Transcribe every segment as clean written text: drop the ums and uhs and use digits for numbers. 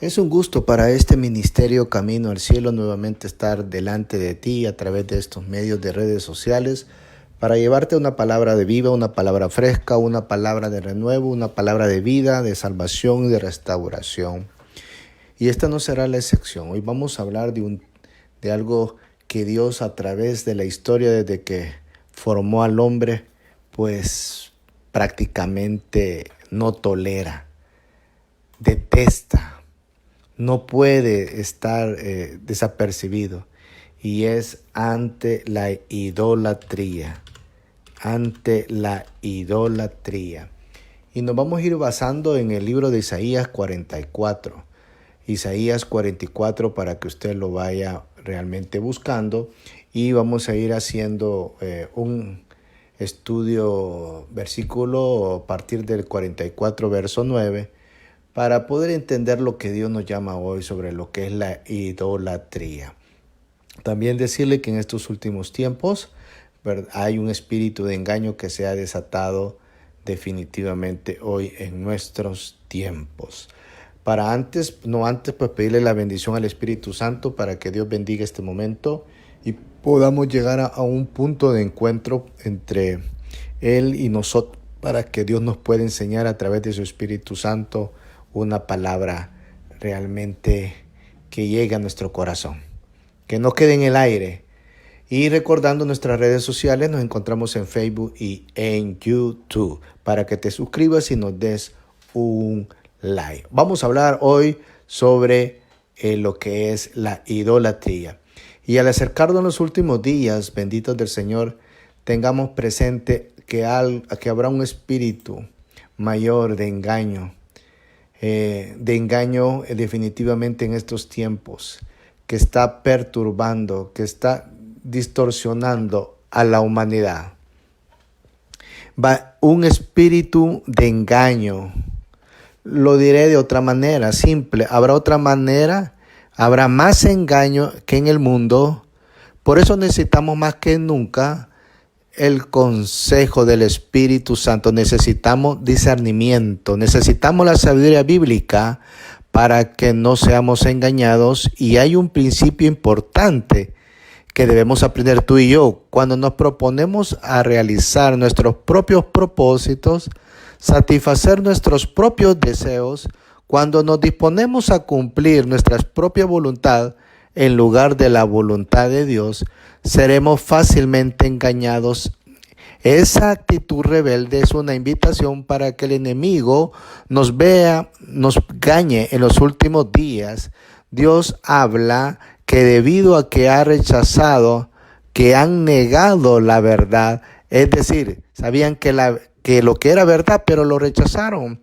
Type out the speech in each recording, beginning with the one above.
Es un gusto para este ministerio Camino al Cielo nuevamente estar delante de ti a través de estos medios de redes sociales para llevarte una palabra de vida, una palabra fresca, una palabra de renuevo, una palabra de vida, de salvación y de restauración. Y esta no será la excepción. Hoy vamos a hablar de algo que Dios a través de la historia desde que formó al hombre, pues prácticamente no tolera, detesta. No puede estar desapercibido, y es ante la idolatría, Y nos vamos a ir basando en el libro de Isaías 44, para que usted lo vaya realmente buscando, y vamos a ir haciendo un estudio versículo a partir del 44, verso 9, para poder entender lo que Dios nos llama hoy sobre lo que es la idolatría. También decirle que en estos últimos tiempos hay un espíritu de engaño que se ha desatado definitivamente hoy en nuestros tiempos. Pues pedirle la bendición al Espíritu Santo para que Dios bendiga este momento y podamos llegar a un punto de encuentro entre Él y nosotros, para que Dios nos pueda enseñar a través de su Espíritu Santo una palabra realmente que llegue a nuestro corazón, que no quede en el aire. Y recordando nuestras redes sociales, nos encontramos en Facebook y en YouTube, para que te suscribas y nos des un like. Vamos a hablar hoy sobre lo que es la idolatría. Y al acercarnos a los últimos días, benditos del Señor, tengamos presente que habrá un espíritu mayor de engaño definitivamente en estos tiempos, que está perturbando, que está distorsionando a la humanidad. Va un espíritu de engaño. Lo diré de otra manera, simple. Habrá otra manera, habrá más engaño que en el mundo. Por eso necesitamos más que nunca el consejo del Espíritu Santo. Necesitamos discernimiento, necesitamos la sabiduría bíblica para que no seamos engañados. Y hay un principio importante que debemos aprender tú y yo. Cuando nos proponemos a realizar nuestros propios propósitos, satisfacer nuestros propios deseos, cuando nos disponemos a cumplir nuestra propia voluntad en lugar de la voluntad de Dios, seremos fácilmente engañados. Esa actitud rebelde es una invitación para que el enemigo nos engañe en los últimos días. Dios habla que debido a que que han negado la verdad, es decir, sabían que lo que era verdad, pero lo rechazaron.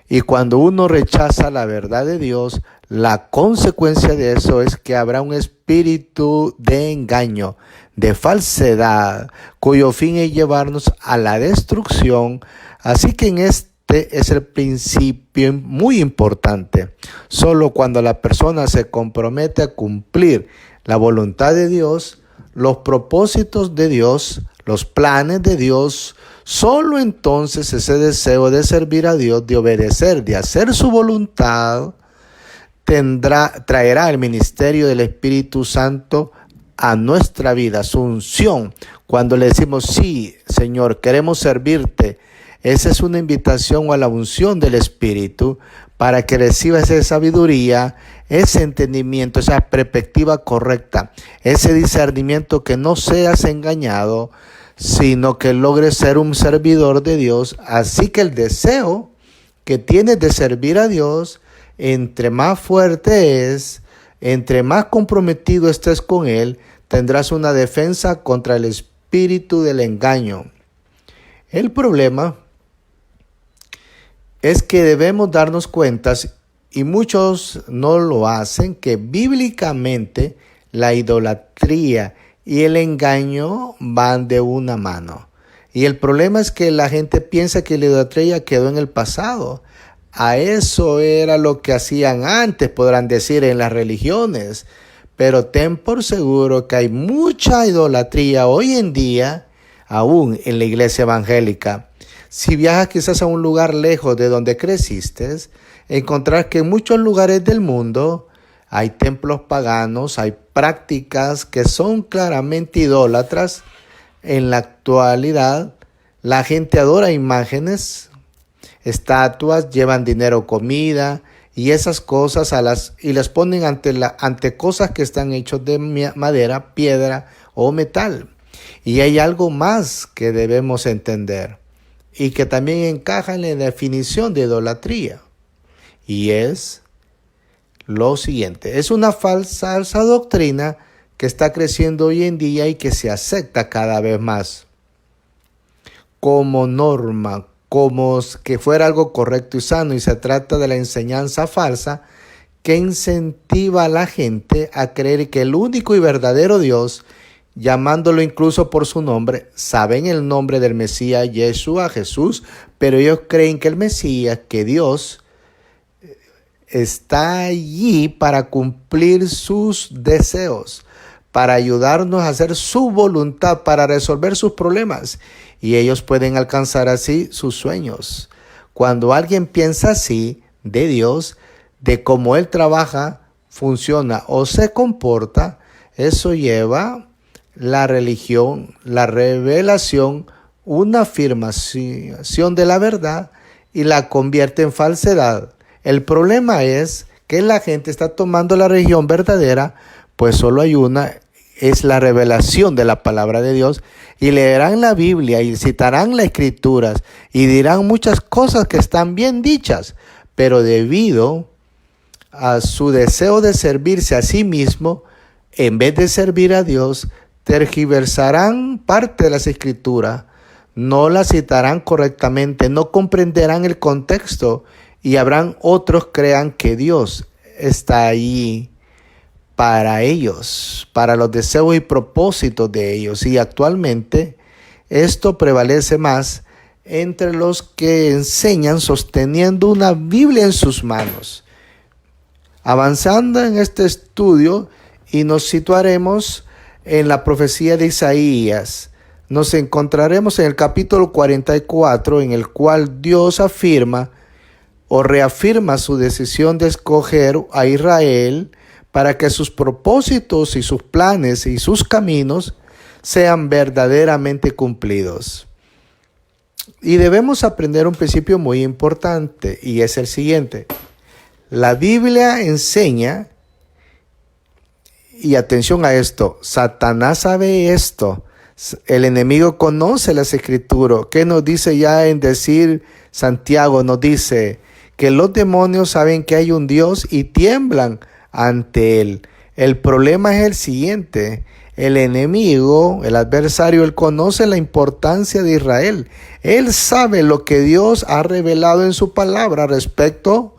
Y cuando uno rechaza la verdad de Dios, la consecuencia de eso es que habrá un espíritu de engaño, de falsedad, cuyo fin es llevarnos a la destrucción. Así que este es el principio muy importante. Solo cuando la persona se compromete a cumplir la voluntad de Dios, los propósitos de Dios, los planes de Dios, solo entonces ese deseo de servir a Dios, de obedecer, de hacer su voluntad, traerá el ministerio del Espíritu Santo a nuestra vida, su unción. Cuando le decimos, sí, Señor, queremos servirte, esa es una invitación a la unción del Espíritu para que recibas esa sabiduría, ese entendimiento, esa perspectiva correcta, ese discernimiento, que no seas engañado, sino que logres ser un servidor de Dios. Así que el deseo que tienes de servir a Dios, entre más fuerte es, entre más comprometido estés con Él, tendrás una defensa contra el espíritu del engaño. El problema es que debemos darnos cuenta, y muchos no lo hacen, que bíblicamente la idolatría y el engaño van de una mano. Y el problema es que la gente piensa que la idolatría quedó en el pasado. A eso era lo que hacían antes, podrán decir, en las religiones. Pero ten por seguro que hay mucha idolatría hoy en día, aún en la iglesia evangélica. Si viajas quizás a un lugar lejos de donde creciste, encontrarás que en muchos lugares del mundo hay templos paganos, hay prácticas que son claramente idólatras. En la actualidad, la gente adora imágenes, estatuas, llevan dinero, comida y esas cosas y las ponen ante cosas que están hechas de madera, piedra o metal. Y hay algo más que debemos entender y que también encaja en la definición de idolatría. Y es lo siguiente: es una falsa doctrina que está creciendo hoy en día y que se acepta cada vez más como norma, como que fuera algo correcto y sano, y se trata de la enseñanza falsa que incentiva a la gente a creer que el único y verdadero Dios, llamándolo incluso por su nombre, saben el nombre del Mesías, Yeshua, Jesús, pero ellos creen que el Mesías, que Dios, está allí para cumplir sus deseos, para ayudarnos a hacer su voluntad, para resolver sus problemas. Y ellos pueden alcanzar así sus sueños. Cuando alguien piensa así de Dios, de cómo Él trabaja, funciona o se comporta, eso lleva la religión, la revelación, una afirmación de la verdad y la convierte en falsedad. El problema es que la gente está tomando la religión verdadera, pues solo hay una, es la revelación de la palabra de Dios, y leerán la Biblia y citarán las Escrituras y dirán muchas cosas que están bien dichas, pero debido a su deseo de servirse a sí mismo, en vez de servir a Dios, tergiversarán parte de las Escrituras, no las citarán correctamente, no comprenderán el contexto, y habrán otros crean que Dios está allí para ellos, para los deseos y propósitos de ellos. Y actualmente esto prevalece más entre los que enseñan sosteniendo una Biblia en sus manos. Avanzando en este estudio, y nos situaremos en la profecía de Isaías, nos encontraremos en el capítulo 44, en el cual Dios afirma o reafirma su decisión de escoger a Israel para que sus propósitos y sus planes y sus caminos sean verdaderamente cumplidos. Y debemos aprender un principio muy importante, y es el siguiente: la Biblia enseña, y atención a esto, Satanás sabe esto, el enemigo conoce las Escrituras. ¿Qué nos dice ya en decir Santiago? Nos dice que los demonios saben que hay un Dios y tiemblan ante Él. El problema es el siguiente: el enemigo, el adversario, él conoce la importancia de Israel. Él sabe lo que Dios ha revelado en su palabra respecto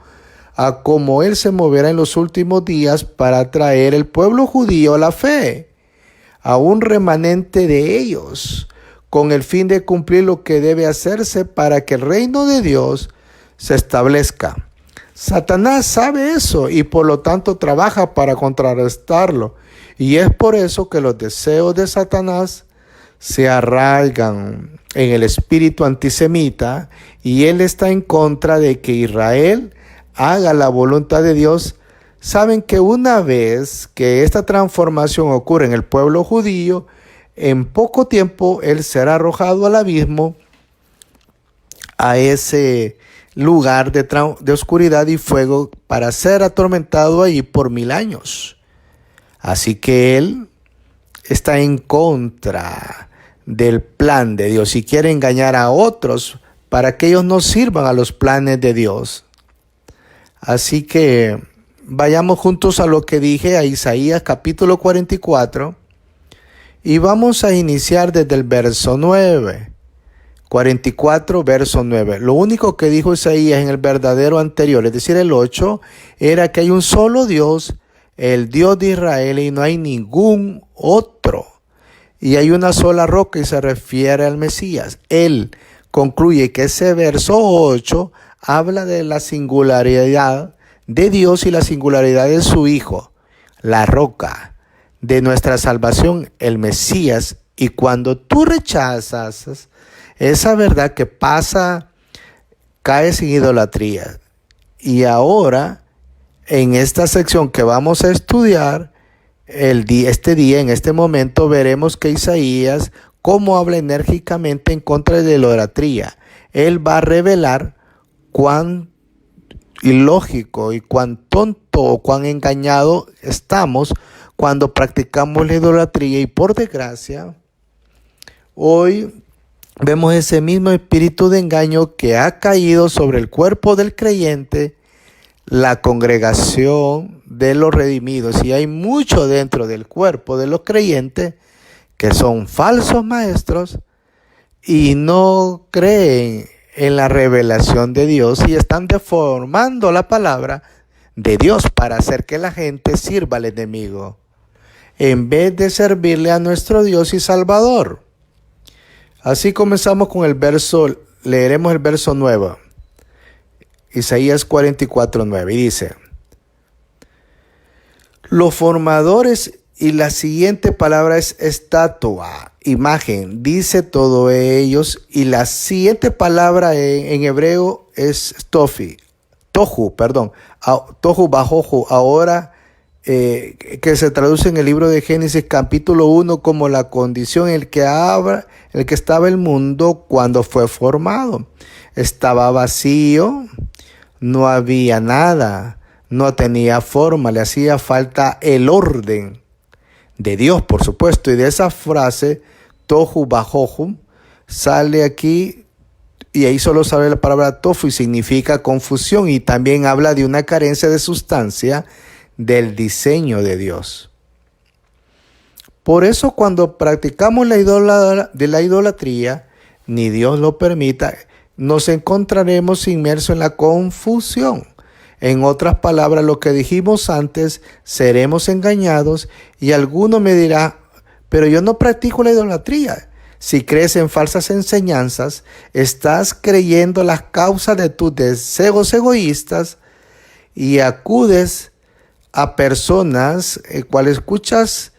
a cómo Él se moverá en los últimos días para traer el pueblo judío a la fe, a un remanente de ellos, con el fin de cumplir lo que debe hacerse para que el reino de Dios se establezca. Satanás sabe eso y por lo tanto trabaja para contrarrestarlo. Y es por eso que los deseos de Satanás se arraigan en el espíritu antisemita, y él está en contra de que Israel haga la voluntad de Dios. Saben que una vez que esta transformación ocurre en el pueblo judío, en poco tiempo él será arrojado al abismo, a ese lugar de oscuridad y fuego, para ser atormentado allí por 1000 años. Así que él está en contra del plan de Dios y quiere engañar a otros para que ellos no sirvan a los planes de Dios. Así que vayamos juntos a lo que dije, a Isaías capítulo 44, y vamos a iniciar desde el verso 9. 44, verso 9. Lo único que dijo Isaías en el verdadero anterior, es decir, el 8, era que hay un solo Dios, el Dios de Israel, y no hay ningún otro. Y hay una sola roca, y se refiere al Mesías. Él concluye que ese verso 8 habla de la singularidad de Dios y la singularidad de su Hijo, la roca de nuestra salvación, el Mesías. Y cuando tú rechazas esa verdad que pasa, cae sin idolatría. Y ahora, en esta sección que vamos a estudiar, este día, en este momento, veremos que Isaías, cómo habla enérgicamente en contra de la idolatría. Él va a revelar cuán ilógico y cuán tonto o cuán engañado estamos cuando practicamos la idolatría. Y por desgracia, hoy vemos ese mismo espíritu de engaño que ha caído sobre el cuerpo del creyente, la congregación de los redimidos. Y hay mucho dentro del cuerpo de los creyentes que son falsos maestros y no creen en la revelación de Dios y están deformando la palabra de Dios para hacer que la gente sirva al enemigo, en vez de servirle a nuestro Dios y Salvador. Así comenzamos con el verso, leeremos el verso 9, Isaías 44:9, y dice: los formadores, y la siguiente palabra es estatua, imagen, dice todo ellos, y la siguiente palabra en hebreo es tohu bajohu, ahora que se traduce en el libro de Génesis capítulo 1 como la condición en el que estaba el mundo cuando fue formado. Estaba vacío, no había nada, no tenía forma, le hacía falta el orden de Dios, por supuesto. Y de esa frase, tohu bajohu, sale aquí, y ahí solo sale la palabra tofu y significa confusión, y también habla de una carencia de sustancia del diseño de Dios. Por eso cuando practicamos la idolatría, ni Dios lo permita, nos encontraremos inmersos en la confusión. En otras palabras, lo que dijimos antes, seremos engañados, y alguno me dirá: pero yo no practico la idolatría. Si crees en falsas enseñanzas, estás creyendo las causas de tus deseos egoístas y acudes a personas cuales escuchas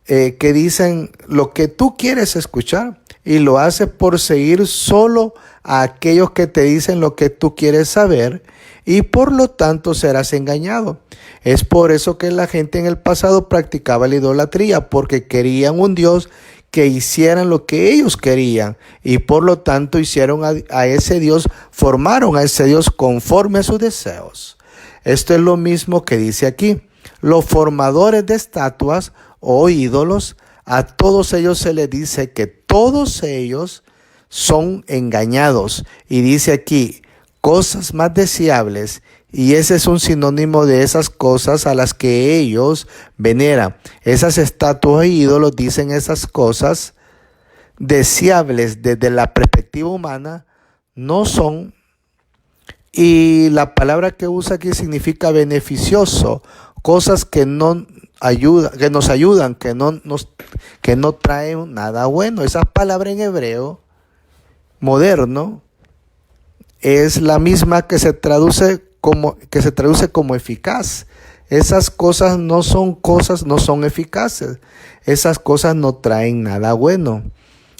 que dicen lo que tú quieres escuchar, y lo haces por seguir solo a aquellos que te dicen lo que tú quieres saber, y por lo tanto serás engañado. Es por eso que la gente en el pasado practicaba la idolatría, porque querían un Dios que hicieran lo que ellos querían, y por lo tanto hicieron a ese Dios, formaron a ese Dios conforme a sus deseos. Esto es lo mismo que dice aquí: los formadores de estatuas o ídolos, a todos ellos se les dice que todos ellos son engañados. Y dice aquí, cosas más deseables, y ese es un sinónimo de esas cosas a las que ellos veneran. Esas estatuas e ídolos dicen esas cosas deseables desde la perspectiva humana, no son. Y la palabra que usa aquí significa beneficioso, cosas que no ayudan, que no traen nada bueno. Esa palabra en hebreo moderno es la misma que se traduce como eficaz. Esas cosas no son eficaces. Esas cosas no traen nada bueno.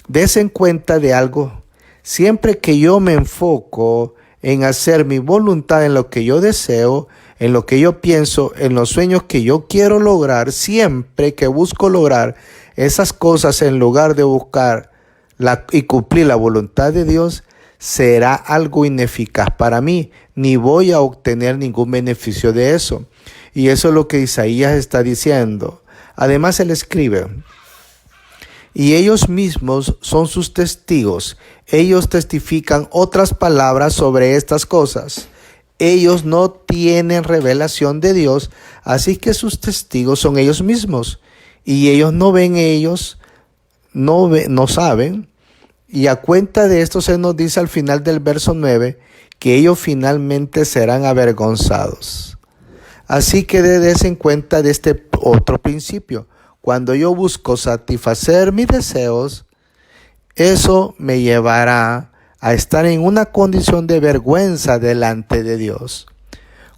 Desen cuenta de algo: siempre que yo me enfoco en hacer mi voluntad, en lo que yo deseo, en lo que yo pienso, en los sueños que yo quiero lograr, siempre que busco lograr esas cosas en lugar de buscar y cumplir la voluntad de Dios, será algo ineficaz para mí, ni voy a obtener ningún beneficio de eso. Y eso es lo que Isaías está diciendo. Además, él escribe: y ellos mismos son sus testigos. Ellos testifican otras palabras sobre estas cosas. Ellos no tienen revelación de Dios, así que sus testigos son ellos mismos. Y ellos no ven, no saben. Y a cuenta de esto se nos dice al final del verso 9 que ellos finalmente serán avergonzados. Así que des en cuenta de este otro principio. Cuando yo busco satisfacer mis deseos, eso me llevará a estar en una condición de vergüenza delante de Dios.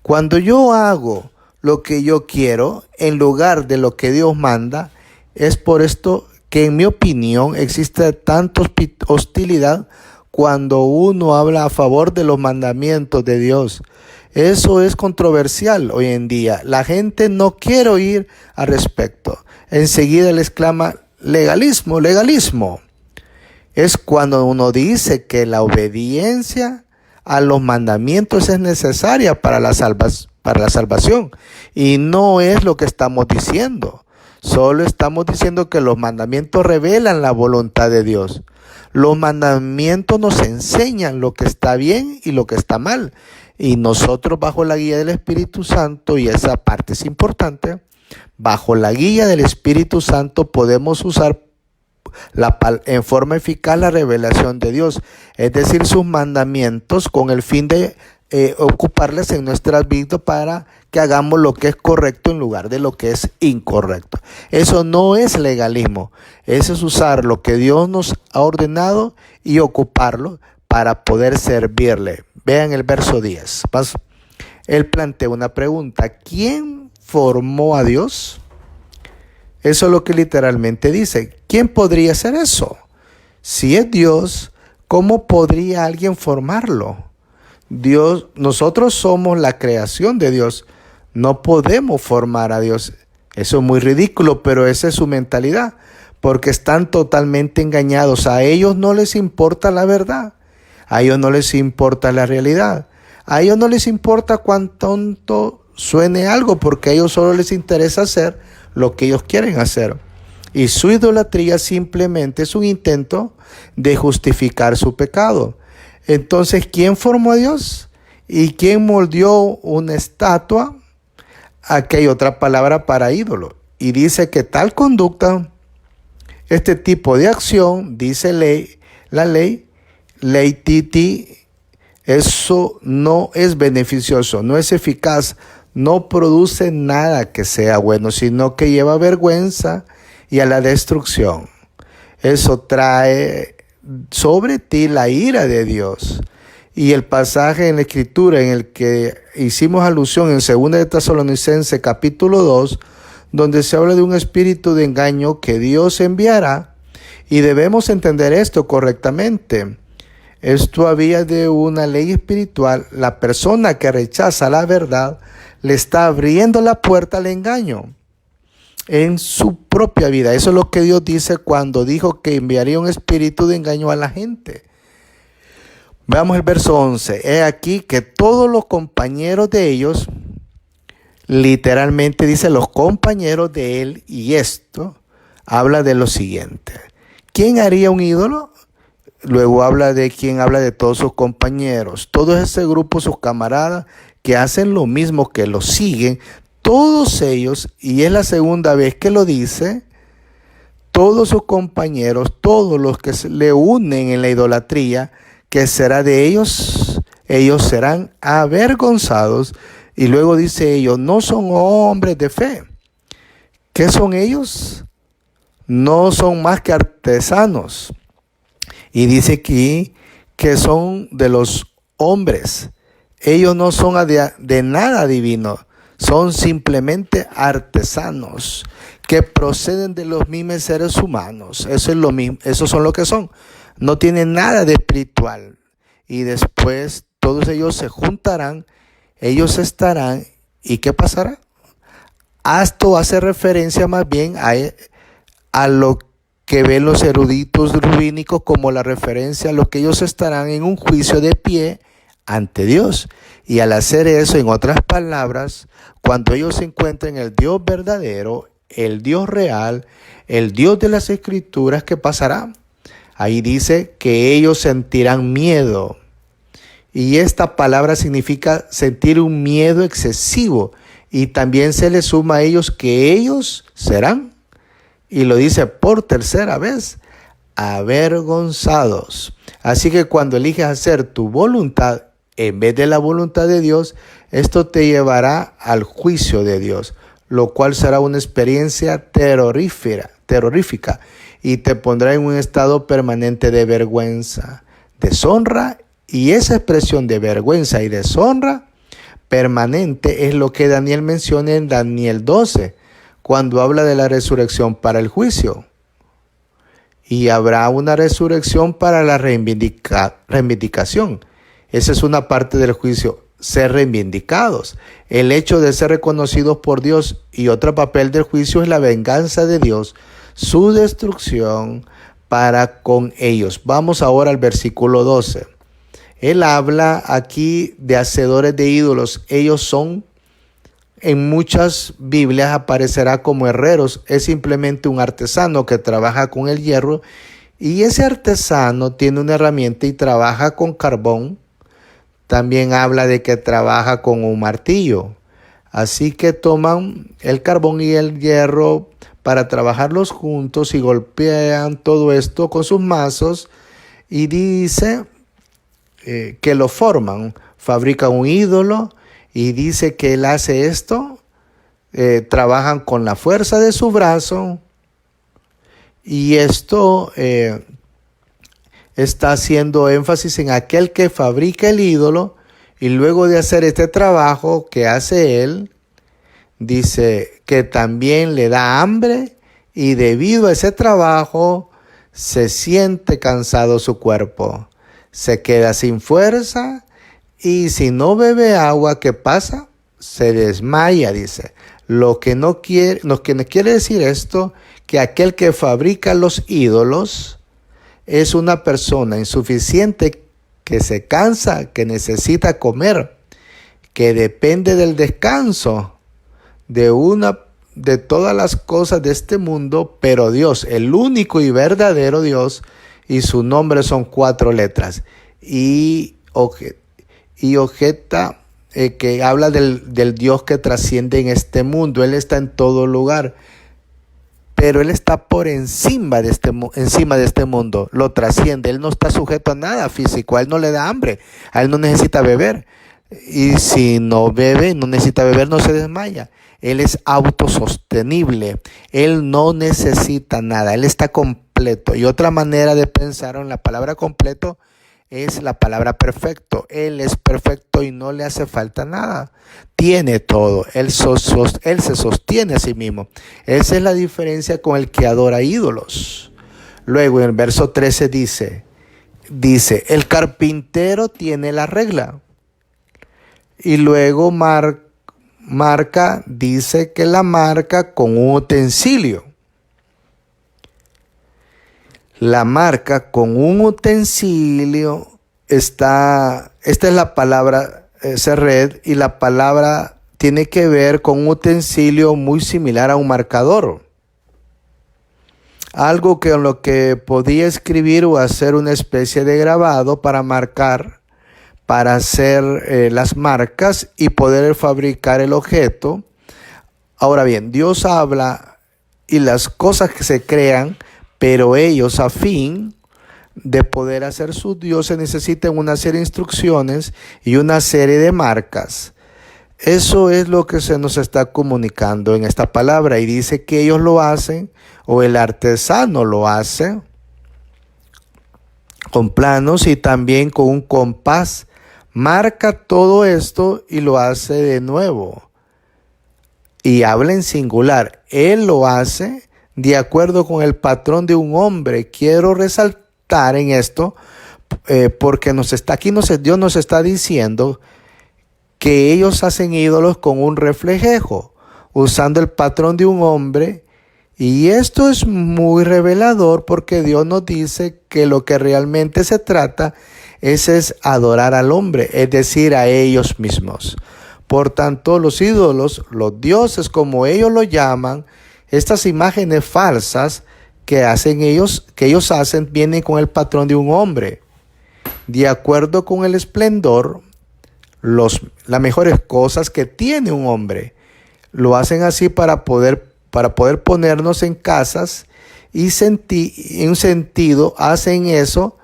Cuando yo hago lo que yo quiero en lugar de lo que Dios manda, es por esto que en mi opinión existe tanta hostilidad cuando uno habla a favor de los mandamientos de Dios. Eso es controversial hoy en día. La gente no quiere oír al respecto. Enseguida les clama legalismo, legalismo. Es cuando uno dice que la obediencia a los mandamientos es necesaria para la salvación. Y no es lo que estamos diciendo. Solo estamos diciendo que los mandamientos revelan la voluntad de Dios. Los mandamientos nos enseñan lo que está bien y lo que está mal. Y nosotros, bajo la guía del Espíritu Santo, y esa parte es importante, bajo la guía del Espíritu Santo podemos usar en forma eficaz la revelación de Dios, es decir, sus mandamientos, con el fin de ocuparles en nuestras vidas para que hagamos lo que es correcto en lugar de lo que es incorrecto. Eso no es legalismo, eso es usar lo que Dios nos ha ordenado y ocuparlo para poder servirle. Vean el verso 10. Él plantea una pregunta: ¿quién formó a Dios? Eso es lo que literalmente dice. ¿Quién podría hacer eso? Si es Dios, ¿cómo podría alguien formarlo? Dios, nosotros somos la creación de Dios. No podemos formar a Dios. Eso es muy ridículo, pero esa es su mentalidad, porque están totalmente engañados. A ellos no les importa la verdad. A ellos no les importa la realidad. A ellos no les importa cuán tonto suene algo, porque a ellos solo les interesa hacer lo que ellos quieren hacer. Y su idolatría simplemente es un intento de justificar su pecado. Entonces, ¿quién formó a Dios? ¿Y quién moldeó una estatua? Aquí hay otra palabra para ídolo. Y dice que tal conducta, este tipo de acción, dice la ley titi, eso no es beneficioso, no es eficaz, no produce nada que sea bueno, sino que lleva vergüenza y a la destrucción. Eso trae sobre ti la ira de Dios. Y el pasaje en la Escritura en el que hicimos alusión en 2 de Tesalonicenses capítulo 2, donde se habla de un espíritu de engaño que Dios enviará, y debemos entender esto correctamente. Esto había de una ley espiritual. La persona que rechaza la verdad le está abriendo la puerta al engaño en su propia vida. Eso es lo que Dios dice cuando dijo que enviaría un espíritu de engaño a la gente. Veamos el verso 11. He aquí que todos los compañeros de ellos, literalmente dice los compañeros de él, y esto habla de lo siguiente. ¿Quién haría un ídolo? Luego habla de todos sus compañeros, todo ese grupo, sus camaradas, que hacen lo mismo, que lo siguen, todos ellos, y es la segunda vez que lo dice, todos sus compañeros, todos los que le unen en la idolatría, que será de ellos, ellos serán avergonzados. Y luego dice ellos, no son hombres de fe. ¿Qué son ellos? No son más que artesanos. Y dice aquí que son de los hombres. Ellos no son de nada divino. Son simplemente artesanos que proceden de los mismos seres humanos. Eso es lo mismo. Eso son lo que son. No tienen nada de espiritual. Y después todos ellos se juntarán. Ellos estarán. ¿Y qué pasará? Esto hace referencia más bien a lo que ven los eruditos rabínicos como la referencia a lo que ellos estarán en un juicio de pie ante Dios. Y al hacer eso, en otras palabras, cuando ellos encuentren el Dios verdadero, el Dios real, el Dios de las Escrituras, ¿qué pasará? Ahí dice que ellos sentirán miedo. Y esta palabra significa sentir un miedo excesivo. Y también se les suma a ellos que ellos serán, y lo dice por tercera vez, avergonzados. Así que cuando eliges hacer tu voluntad en vez de la voluntad de Dios, esto te llevará al juicio de Dios, lo cual será una experiencia terrorífica y te pondrá en un estado permanente de vergüenza, deshonra, y esa expresión de vergüenza y deshonra permanente es lo que Daniel menciona en Daniel 12, cuando habla de la resurrección para el juicio. y habrá una resurrección para la reivindicación. Esa es una parte del juicio, ser reivindicados. El hecho de ser reconocidos por Dios, y otro papel del juicio es la venganza de Dios, su destrucción para con ellos. Vamos ahora al versículo 12. Él habla aquí de hacedores de ídolos. Ellos son, en muchas Biblias aparecerá como herreros. Es simplemente un artesano que trabaja con el hierro, y ese artesano tiene una herramienta y trabaja con carbón. También habla de que trabaja con un martillo. Así que toman el carbón y el hierro para trabajarlos juntos y golpean todo esto con sus mazos, y dice que lo forman, fabrican un ídolo, y dice que él hace esto, trabajan con la fuerza de su brazo, y esto está haciendo énfasis en aquel que fabrica el ídolo, y luego de hacer este trabajo que hace él, dice que también le da hambre, y debido a ese trabajo se siente cansado su cuerpo, se queda sin fuerza, y si no bebe agua, ¿qué pasa? Se desmaya, dice. Lo que no quiere decir esto, que aquel que fabrica los ídolos es una persona insuficiente, que se cansa, que necesita comer, que depende del descanso de todas las cosas de este mundo, pero Dios, el único y verdadero Dios, y su nombre son 4 letras, y objeta que habla del Dios que trasciende en este mundo. Él está en todo lugar, pero Él está por encima de este mundo, lo trasciende. Él no está sujeto a nada físico, a Él no le da hambre, a Él no necesita beber, y si no bebe, no necesita beber, no se desmaya. Él es autosostenible, Él no necesita nada, Él está completo. Y otra manera de pensar en la palabra completo es la palabra perfecto. Él es perfecto y no le hace falta nada, tiene todo, Él se sostiene a sí mismo. Esa es la diferencia con el que adora ídolos. Luego en el verso 13 dice, el carpintero tiene la regla, y luego dice que la marca con un utensilio. La marca con un utensilio esta es la palabra sered, y la palabra tiene que ver con un utensilio muy similar a un marcador. Algo con lo que podía escribir o hacer una especie de grabado para marcar, para hacer las marcas y poder fabricar el objeto. Ahora bien, Dios habla y las cosas que se crean, pero ellos, a fin de poder hacer sus dioses, necesitan una serie de instrucciones y una serie de marcas. Eso es lo que se nos está comunicando en esta palabra, y dice que ellos lo hacen, o el artesano lo hace, con planos y también con un compás. Marca todo esto y lo hace de nuevo. Y habla en singular. Él lo hace de acuerdo con el patrón de un hombre. Quiero resaltar en esto porque Dios nos está diciendo que ellos hacen ídolos con un reflejo, usando el patrón de un hombre. Y esto es muy revelador, porque Dios nos dice que lo que realmente se trata es adorar al hombre, es decir, a ellos mismos. Por tanto, los ídolos, los dioses como ellos lo llaman, estas imágenes falsas que ellos hacen, vienen con el patrón de un hombre, de acuerdo con el esplendor, las mejores cosas que tiene un hombre. Lo hacen así para poder ponernos en casas, y en un sentido hacen eso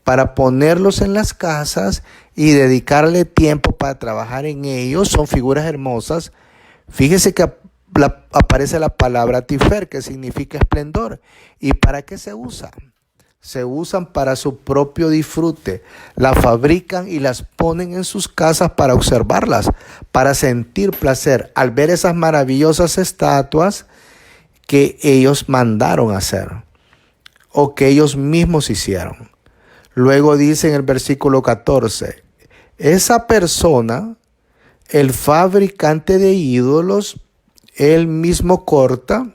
para ponerlos en las casas y dedicarle tiempo para trabajar en ellos. Son figuras hermosas. Fíjese que aparece la palabra tifer, que significa esplendor. ¿Y para qué se usa? Se usan para su propio disfrute. Las fabrican y las ponen en sus casas para observarlas, para sentir placer al ver esas maravillosas estatuas que ellos mandaron hacer. o que ellos mismos hicieron. Luego dice en el versículo 14, esa persona, el fabricante de ídolos, él mismo corta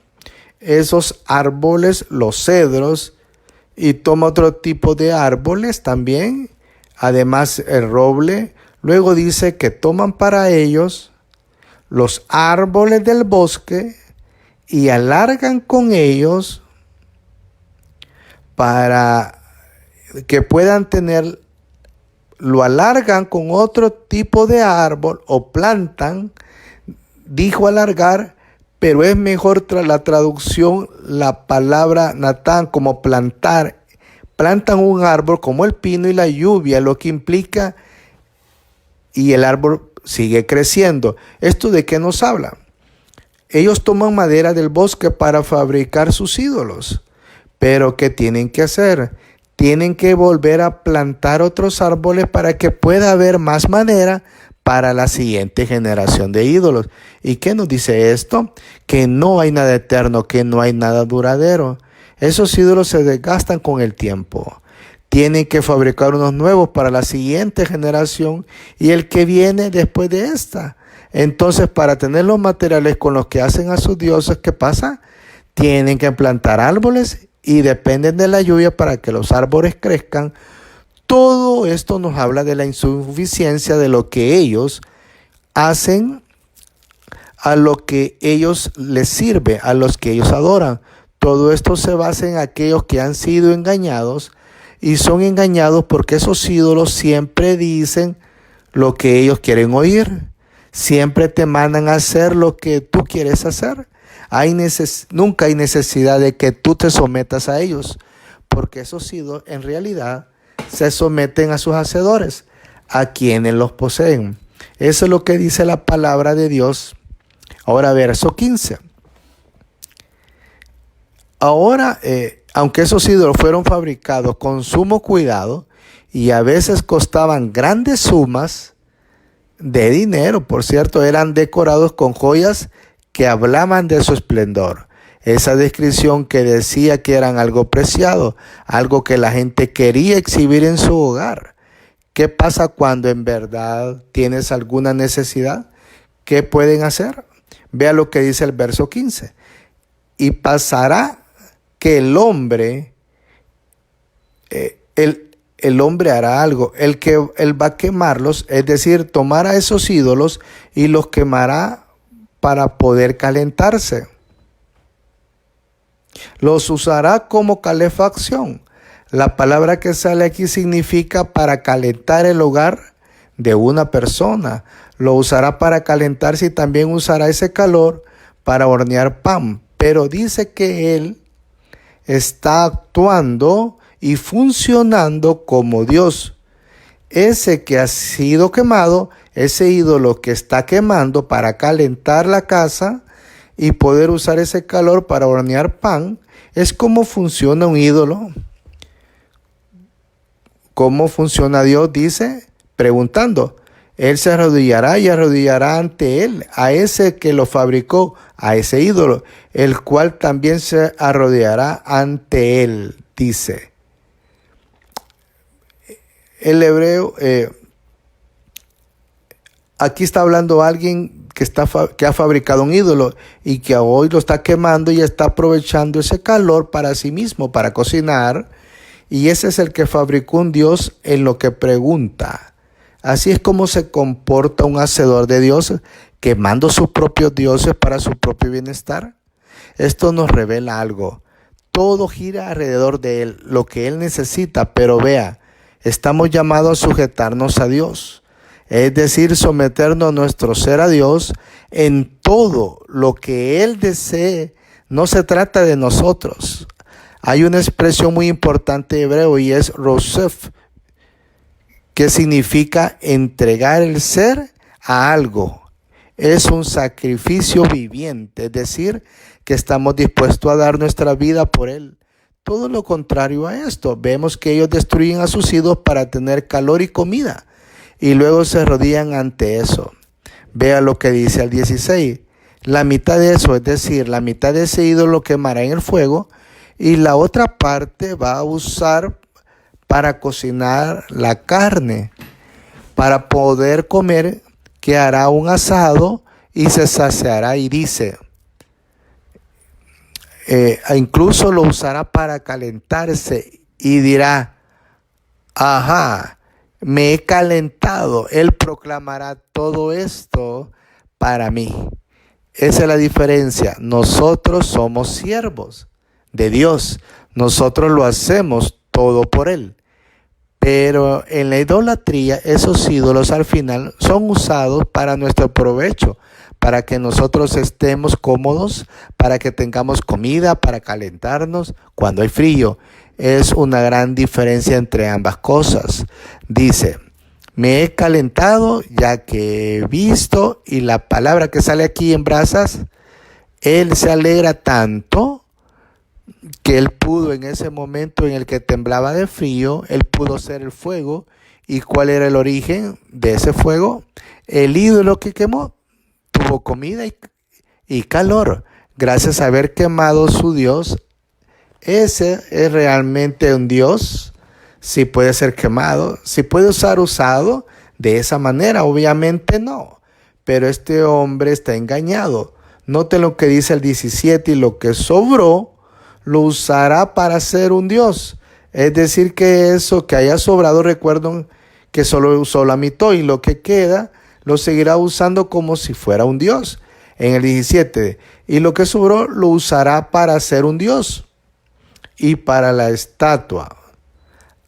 esos árboles, los cedros, y toma otro tipo de árboles también, además el roble. Luego dice que toman para ellos los árboles del bosque y alargan con ellos para que puedan tener, lo alargan con otro tipo de árbol o plantan, dijo alargar, pero es mejor la traducción, la palabra Natán como plantar. Plantan un árbol como el pino y la lluvia, lo que implica, y el árbol sigue creciendo. ¿Esto de qué nos habla? Ellos toman madera del bosque para fabricar sus ídolos, pero ¿qué tienen que hacer? Tienen que volver a plantar otros árboles para que pueda haber más madera para la siguiente generación de ídolos. ¿Y qué nos dice esto? Que no hay nada eterno, que no hay nada duradero. Esos ídolos se desgastan con el tiempo. Tienen que fabricar unos nuevos para la siguiente generación y el que viene después de esta. Entonces, para tener los materiales con los que hacen a sus dioses, ¿qué pasa? Tienen que plantar árboles y dependen de la lluvia para que los árboles crezcan. Todo esto nos habla de la insuficiencia de lo que ellos hacen, a lo que ellos les sirve, a los que ellos adoran. Todo esto se basa en aquellos que han sido engañados y son engañados porque esos ídolos siempre dicen lo que ellos quieren oír. Siempre te mandan a hacer lo que tú quieres hacer. Nunca hay necesidad de que tú te sometas a ellos, porque esos ídolos en realidad se someten a sus hacedores, a quienes los poseen. Eso es lo que dice la palabra de Dios. Ahora, verso 15. Ahora, aunque esos ídolos fueron fabricados con sumo cuidado y a veces costaban grandes sumas de dinero, por cierto, eran decorados con joyas que hablaban de su esplendor. Esa descripción que decía que eran algo preciado, algo que la gente quería exhibir en su hogar. ¿Qué pasa cuando en verdad tienes alguna necesidad? ¿Qué pueden hacer? Vea lo que dice el verso 15. Y pasará que el hombre hará algo. Él va a quemarlos, es decir, tomará esos ídolos y los quemará para poder calentarse. Los usará como calefacción. La palabra que sale aquí significa para calentar el hogar de una persona. Lo usará para calentarse y también usará ese calor para hornear pan. Pero dice que él está actuando y funcionando como Dios. Ese que ha sido quemado, ese ídolo que está quemando para calentar la casa y poder usar ese calor para hornear pan, es como funciona un ídolo. ¿Cómo funciona Dios? Dice, preguntando. Él se arrodillará y arrodillará ante él, a ese que lo fabricó, a ese ídolo, el cual también se arrodillará ante él, dice. El hebreo, aquí está hablando alguien que ha fabricado un ídolo y que hoy lo está quemando y está aprovechando ese calor para sí mismo, para cocinar. Y ese es el que fabricó un Dios en lo que pregunta. Así es como se comporta un hacedor de dioses, quemando sus propios dioses para su propio bienestar. Esto nos revela algo. Todo gira alrededor de él, lo que él necesita, pero vea, estamos llamados a sujetarnos a Dios. Es decir, someternos a nuestro ser a Dios en todo lo que Él desee. No se trata de nosotros. Hay una expresión muy importante hebreo y es rosef, que significa entregar el ser a algo. Es un sacrificio viviente, es decir, que estamos dispuestos a dar nuestra vida por Él. Todo lo contrario a esto, vemos que ellos destruyen a sus ídolos para tener calor y comida. Y luego se arrodillan ante eso. Vea lo que dice el 16. La mitad de eso, es decir, la mitad de ese ídolo quemará en el fuego y la otra parte va a usar para cocinar la carne, para poder comer, que hará un asado y se saciará. Y dice, incluso lo usará para calentarse y dirá, ajá, me he calentado. Él proclamará todo esto para mí. Esa es la diferencia. Nosotros somos siervos de Dios. Nosotros lo hacemos todo por Él. Pero en la idolatría, esos ídolos al final son usados para nuestro provecho, para que nosotros estemos cómodos, para que tengamos comida, para calentarnos cuando hay frío. Es una gran diferencia entre ambas cosas. Dice, me he calentado ya que he visto, y la palabra que sale aquí en brasas, Él se alegra tanto que Él pudo, en ese momento en el que temblaba de frío, Él pudo ser el fuego. ¿Y cuál era el origen de ese fuego? El ídolo que quemó tuvo comida y calor, gracias a haber quemado su Dios. Ese es realmente un Dios. Si puede ser quemado, si puede ser usado de esa manera, obviamente no. Pero este hombre está engañado. Noten lo que dice el 17, y lo que sobró lo usará para ser un Dios. Es decir, que eso que haya sobrado, recuerden que solo usó la mitad, y lo que queda lo seguirá usando como si fuera un Dios. En el 17, y lo que sobró lo usará para ser un Dios. Y para la estatua.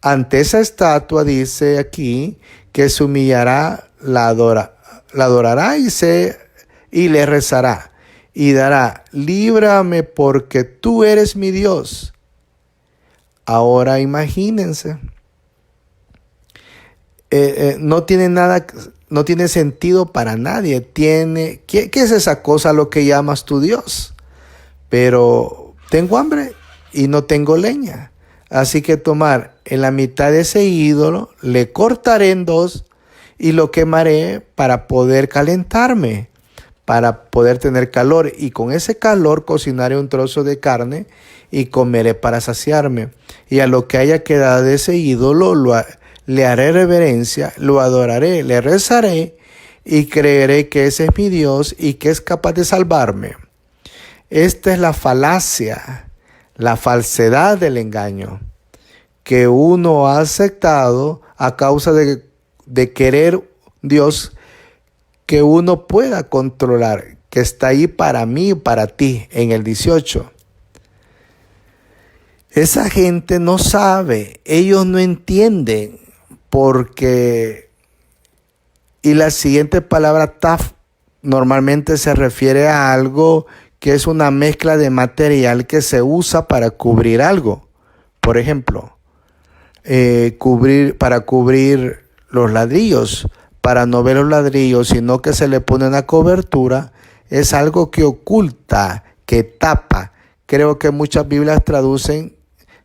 Ante esa estatua dice aquí que se humillará, la adorará y le rezará. Y dará, líbrame porque tú eres mi Dios. Ahora imagínense. No tiene sentido para nadie. ¿Qué es esa cosa lo que llamas tu Dios? Pero tengo hambre y no tengo leña. Así que tomar en la mitad de ese ídolo, le cortaré en dos y lo quemaré para poder calentarme, para poder tener calor, y con ese calor cocinaré un trozo de carne y comeré para saciarme. Y a lo que haya quedado de ese ídolo le haré reverencia, lo adoraré, le rezaré y creeré que ese es mi Dios y que es capaz de salvarme. Esta es la falacia, la falsedad del engaño que uno ha aceptado a causa de querer Dios que uno pueda controlar, que está ahí para mí y para ti. En el 18, esa gente no sabe, ellos no entienden, porque, y la siguiente palabra taf normalmente se refiere a algo que es una mezcla de material que se usa para cubrir algo. Por ejemplo, para cubrir los ladrillos, para no ver los ladrillos, sino que se le pone una cobertura, es algo que oculta, que tapa. Creo que muchas Biblias traducen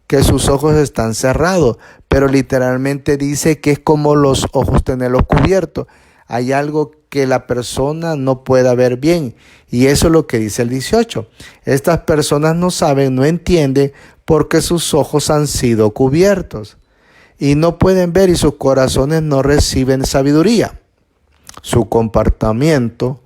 que sus ojos están cerrados, pero literalmente dice que es como los ojos tenerlos cubiertos. Hay algo que la persona no pueda ver bien, y eso es lo que dice el 18. Estas personas no saben, no entienden, porque sus ojos han sido cubiertos y no pueden ver, y sus corazones no reciben sabiduría. Su comportamiento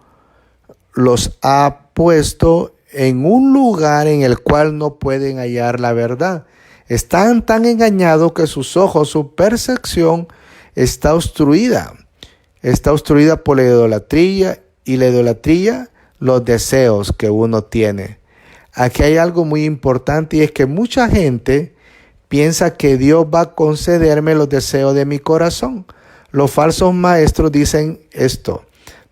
los ha puesto en un lugar en el cual no pueden hallar la verdad. Están tan engañados que sus ojos, su percepción está obstruida. Está obstruida por la idolatría, y la idolatría, los deseos que uno tiene. Aquí hay algo muy importante, y es que mucha gente piensa que Dios va a concederme los deseos de mi corazón. Los falsos maestros dicen esto: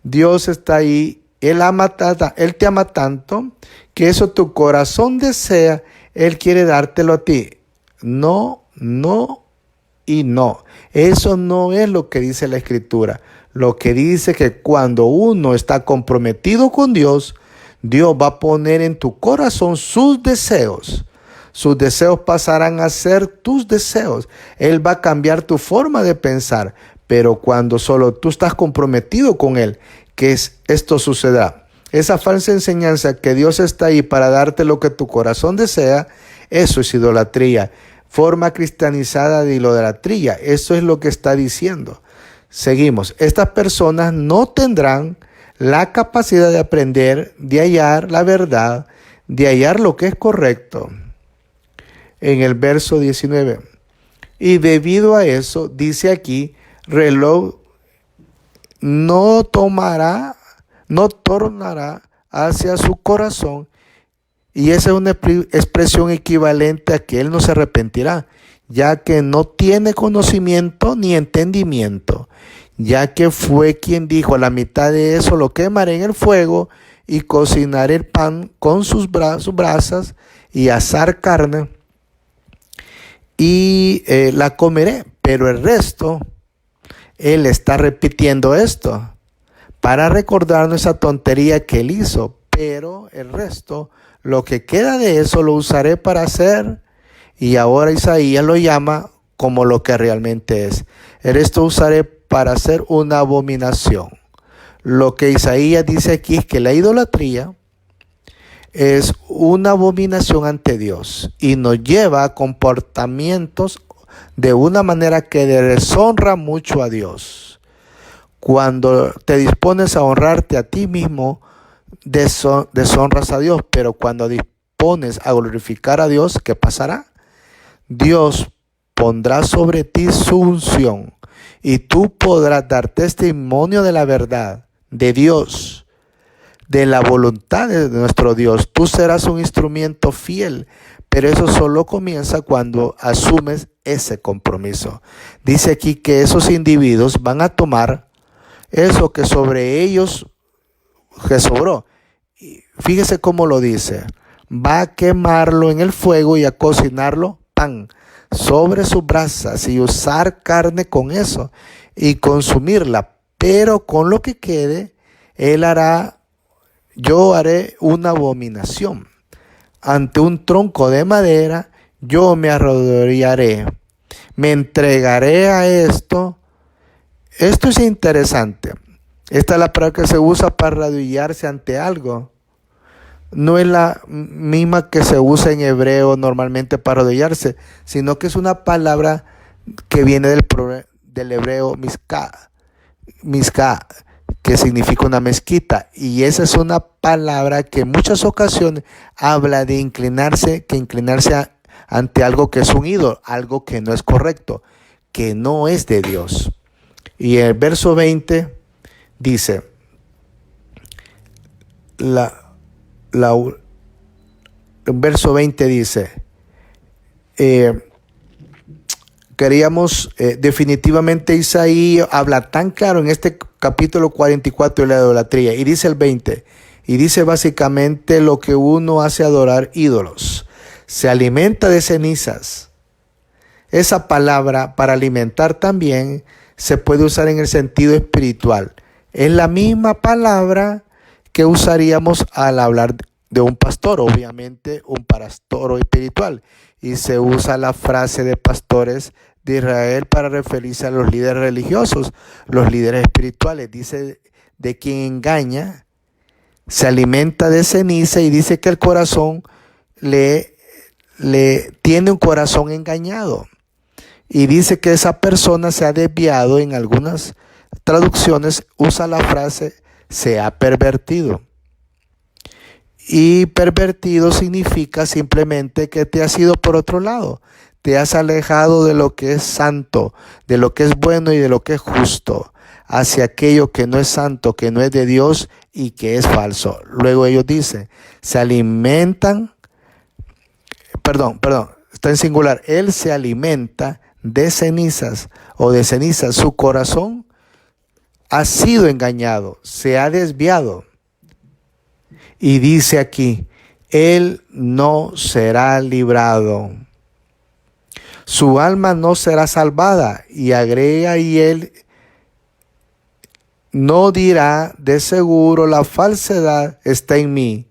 Dios está ahí, Él te ama tanto que eso tu corazón desea, Él quiere dártelo a ti. No, no y no. Eso no es lo que dice la Escritura. Lo que dice que cuando uno está comprometido con Dios, Dios va a poner en tu corazón sus deseos. Sus deseos pasarán a ser tus deseos. Él va a cambiar tu forma de pensar. Pero cuando solo tú estás comprometido con Él, esto sucederá. Esa falsa enseñanza que Dios está ahí para darte lo que tu corazón desea, Eso es idolatría. Forma cristianizada de idolatría. Eso es lo que está diciendo. Seguimos. Estas personas no tendrán la capacidad de aprender, de hallar la verdad, de hallar lo que es correcto. En el verso 19. Y debido a eso, dice aquí, reloj no tornará hacia su corazón. Y esa es una expresión equivalente a que él no se arrepentirá, ya que no tiene conocimiento ni entendimiento, ya que fue quien dijo: a la mitad de eso lo quemaré en el fuego y cocinaré el pan con sus brasas y asar carne y la comeré. Pero el resto, él está repitiendo esto para recordarnos esa tontería que él hizo. Pero el resto, lo que queda de eso, lo usaré para hacer. Y ahora Isaías lo llama como lo que realmente es. El resto usaré para hacer una abominación. Lo que Isaías dice aquí es que la idolatría es una abominación ante Dios y nos lleva a comportamientos de una manera que deshonra mucho a Dios. Cuando te dispones a honrarte a ti mismo, deshonras a Dios, pero cuando dispones a glorificar a Dios, ¿qué pasará? Dios pondrá sobre ti su unción y tú podrás dar testimonio de la verdad de Dios, de la voluntad de nuestro Dios. Tú serás un instrumento fiel, pero eso solo comienza cuando asumes ese compromiso. Dice aquí que esos individuos van a tomar eso que sobre ellos que sobró. Fíjese cómo lo dice. Va a quemarlo en el fuego y a cocinarlo pan sobre sus brasas y usar carne con eso y consumirla. Pero con lo que quede, yo haré una abominación. Ante un tronco de madera, yo me arrodillaré, me entregaré a esto. Esto es interesante. Esta es la palabra que se usa para arrodillarse ante algo. No es la misma que se usa en hebreo normalmente para arrodillarse, sino que es una palabra que viene del hebreo mizká, que significa una mezquita. Y esa es una palabra que en muchas ocasiones habla de inclinarse ante algo que es un ídolo, algo que no es correcto, que no es de Dios. Y el verso 20 dice, el verso 20 dice, definitivamente Isaías habla tan claro en este capítulo 44 de la idolatría, y dice el 20, y dice básicamente lo que uno hace: adorar ídolos, se alimenta de cenizas. Esa palabra para alimentar también se puede usar en el sentido espiritual. Es la misma palabra que usaríamos al hablar de un pastor, obviamente un pastor espiritual. Y se usa la frase de pastores de Israel para referirse a los líderes religiosos, los líderes espirituales. Dice de quien engaña, se alimenta de ceniza, y dice que el corazón le tiene un corazón engañado. Y dice que esa persona se ha desviado. En algunas traducciones usa la frase se ha pervertido. Y pervertido significa simplemente que te has ido por otro lado. Te has alejado de lo que es santo, de lo que es bueno y de lo que es justo, hacia aquello que no es santo, que no es de Dios y que es falso. Luego ellos dicen, se alimentan, está en singular, él se alimenta de cenizas o de cenizas. Su corazón ha sido engañado, se ha desviado. Y dice aquí, él no será librado. Su alma no será salvada. Y agrega, y él no dirá, de seguro la falsedad está en mí,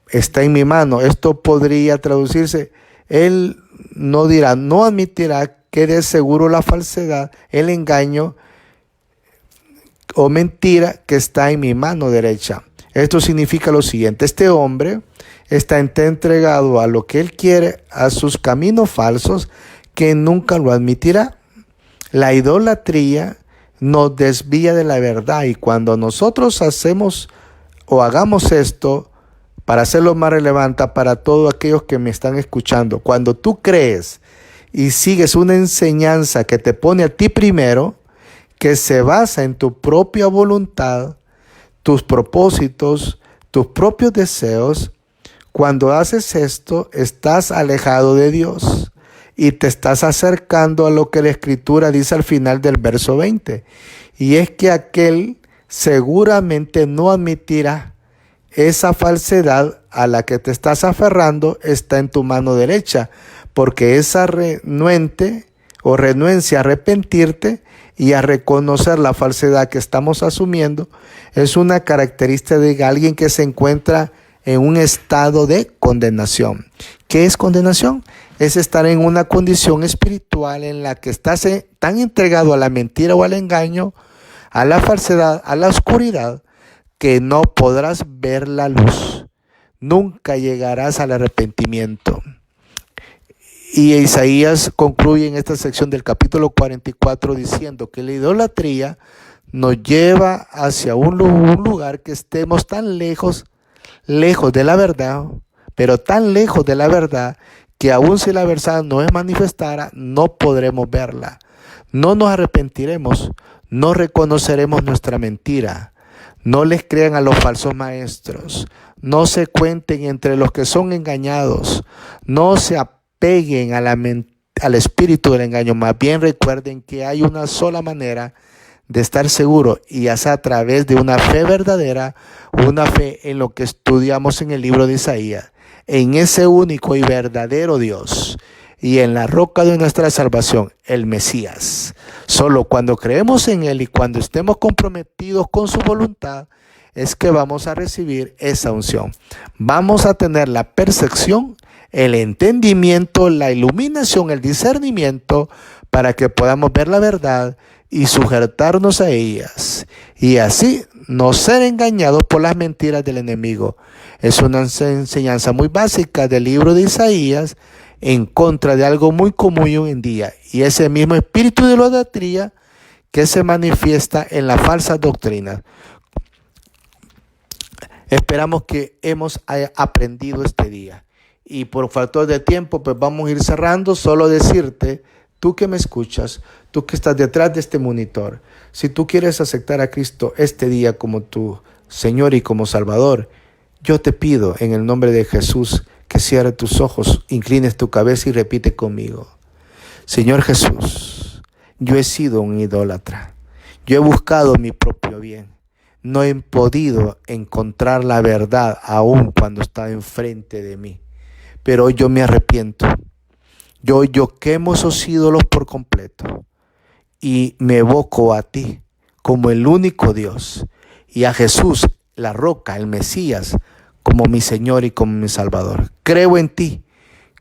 está en mi mano. Esto podría traducirse, él no dirá, no admitirá que de seguro la falsedad, el engaño o mentira que está en mi mano derecha. Esto significa lo siguiente: este hombre está entregado a lo que él quiere, a sus caminos falsos, que nunca lo admitirá. La idolatría nos desvía de la verdad, y cuando nosotros hacemos o hagamos esto, para hacerlo más relevante para todos aquellos que me están escuchando, cuando tú crees y sigues una enseñanza que te pone a ti primero, que se basa en tu propia voluntad, tus propósitos, tus propios deseos, cuando haces esto, estás alejado de Dios y te estás acercando a lo que la Escritura dice al final del verso 20. Y es que aquel seguramente no admitirá esa falsedad a la que te estás aferrando está en tu mano derecha, porque esa renuencia a arrepentirte y a reconocer la falsedad que estamos asumiendo es una característica de alguien que se encuentra en un estado de condenación. ¿Qué es condenación? Es estar en una condición espiritual en la que estás tan entregado a la mentira o al engaño, a la falsedad, a la oscuridad, que no podrás ver la luz. Nunca llegarás al arrepentimiento. Y Isaías concluye en esta sección del capítulo 44 diciendo que la idolatría nos lleva hacia un lugar que estemos tan lejos de la verdad, pero tan lejos de la verdad que aun si la verdad no es manifestada, no podremos verla. No nos arrepentiremos, no reconoceremos nuestra mentira. No les crean a los falsos maestros, no se cuenten entre los que son engañados, no se apeguen al espíritu del engaño, más bien recuerden que hay una sola manera de estar seguro, y es a través de una fe verdadera, una fe en lo que estudiamos en el libro de Isaías, en ese único y verdadero Dios y en la roca de nuestra salvación, el Mesías. Solo cuando creemos en Él y cuando estemos comprometidos con su voluntad es que vamos a recibir esa unción. Vamos a tener la percepción, el entendimiento, la iluminación, el discernimiento para que podamos ver la verdad y sujetarnos a ellas, y así no ser engañados por las mentiras del enemigo. Es una enseñanza muy básica del libro de Isaías en contra de algo muy común hoy en día, y ese mismo espíritu de idolatría que se manifiesta en la falsa doctrina. Esperamos que hemos aprendido este día, y por factor de tiempo pues vamos a ir cerrando. Solo decirte, tú que me escuchas, tú que estás detrás de este monitor, si tú quieres aceptar a Cristo este día como tu Señor y como Salvador, yo te pido en el nombre de Jesús que cierres tus ojos, inclines tu cabeza y repite conmigo. Señor Jesús, yo he sido un idólatra. Yo he buscado mi propio bien. No he podido encontrar la verdad aún cuando está enfrente de mí. Pero hoy yo me arrepiento. Yo quemo esos ídolos por completo y me evoco a ti como el único Dios, y a Jesús, la roca, el Mesías, como mi Señor y como mi Salvador. Creo en ti,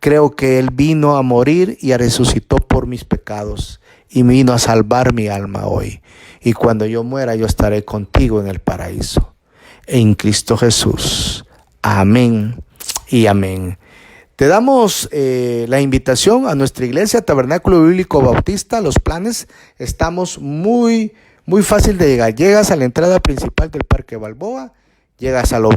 creo que Él vino a morir y resucitó por mis pecados y vino a salvar mi alma hoy. Y cuando yo muera, yo estaré contigo en el paraíso. En Cristo Jesús. Amén y amén. Te damos la invitación a nuestra iglesia, Tabernáculo Bíblico Bautista. Los planes, estamos muy fácil de llegar. Llegas a la entrada principal del Parque Balboa, llegas a lo